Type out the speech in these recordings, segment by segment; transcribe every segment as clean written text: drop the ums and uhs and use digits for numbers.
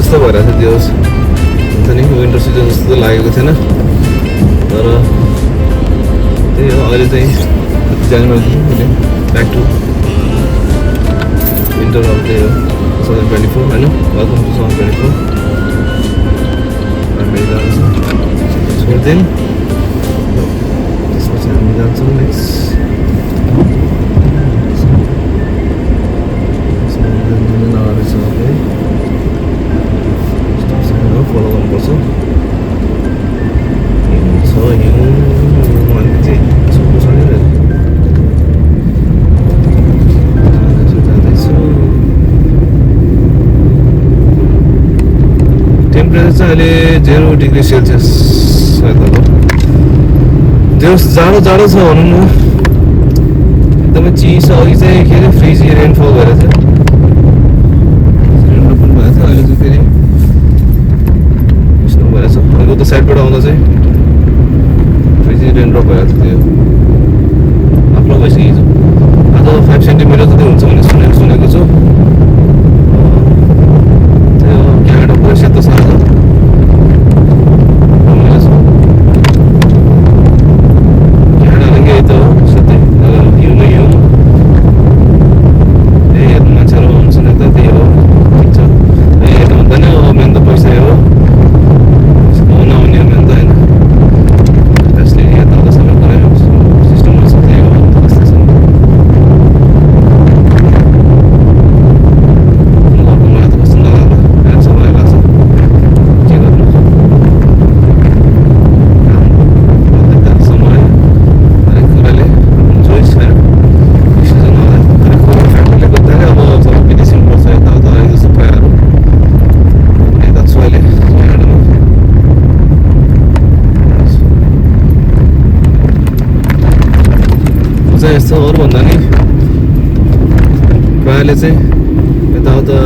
जस्तो भइरहेको थियो त्यो हुन्छ नि विन्टर सिजन जस्तो त लागेको थिएन तर त्यही हो अहिले चाहिँ जनवरी अहिले ब्याक टु विन्टर अब त्यही हो 2024 होइन वेलकम टु 2024 हामी जाँदैछौँ छोडिदिउँ त्यसपछि हामी जान्छौँ नेक्स्ट फलो गर्नुपर्छ छ हिउँ भने चाहिँ छोड्नु छैन जाँदैछु टेम्परेचर चाहिँ अहिले 0 डिग्री सेल्सियस जाडो जाडो छ भनौँ न एकदमै चिसो छ अघि चाहिँ के अरे फ्रिजी रेनफल भइरहेको थियो रेनफल पनि भएको थियो अहिले चाहिँ फेरि स्नो भइरहेछ अहिले उता साइडबाट आउँदा चाहिँ फ्रिजी रेनड्रप भइरहेको थियो त्यो आफ्नो भइसक्यो आज 5 सेन्टिमिटर जति हुन्छ भने सुनेको छु त्यो क्यानाडाको सेतो छ आज यस्तो अरू भन्दा नि प्रायःले चाहिँ यताउता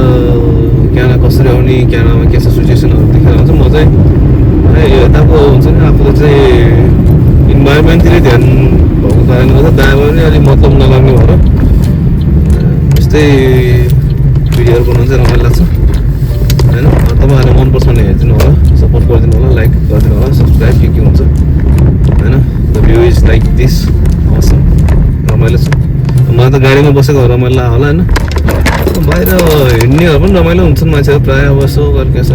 क्याना कसरी आउने क्यानामा के छ सिचुएसनहरू देखेर आउँछ म चाहिँ यो यताको हुन्छ नि आफूले चाहिँ इन्भाइरोमेन्टतिरै ध्यान भएको कारणले गर्दा दायाँमा पनि अलिक मतलब नलाग्ने भएर यस्तै भिडियोहरू बनाउनु चाहिँ रमाइलो लाग्छ होइन तपाईँहरूलाई मनपर्छ भने हेरिदिनु होला सपोर्ट गरिदिनु होला लाइक गरिदिनु होला सब्सक्राइब के हुन्छ होइन the view is like this Assam रमाइलो छ मलाई त गाडीमा बसेको रमाइलो होला होइन बाहिर हिँड्नेहरू पनि रमाइलो हुन्छन् मान्छेहरू प्रायः अब यसो गरेको छ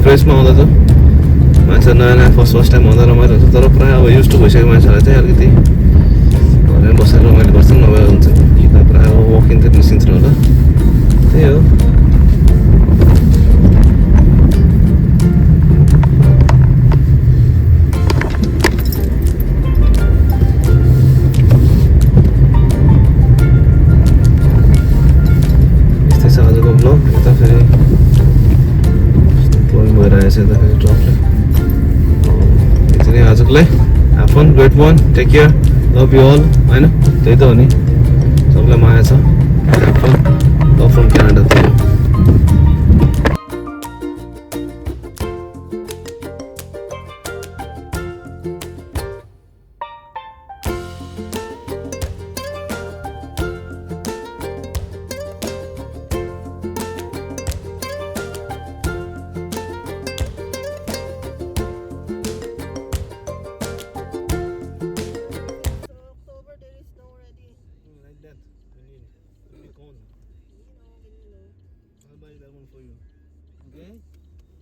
फ्रेसमा आउँदा चाहिँ मान्छेहरू नयाँ नयाँ फर्स्ट टाइम आउँदा रमाइलो हुन्छ तर प्रायः अब युज टु भइसकेको मान्छेहरूलाई चाहिँ अलिकति घरमा बसेर रमाइलो गर्छन् नभए हुन्छ कि त प्रायः वकिङतिर निस्किन्छन् होला त्यही हो आजकोलाई have fun great one take care love you all होइन त्यही त हो नि सबलाई माया छ have fun love from Canada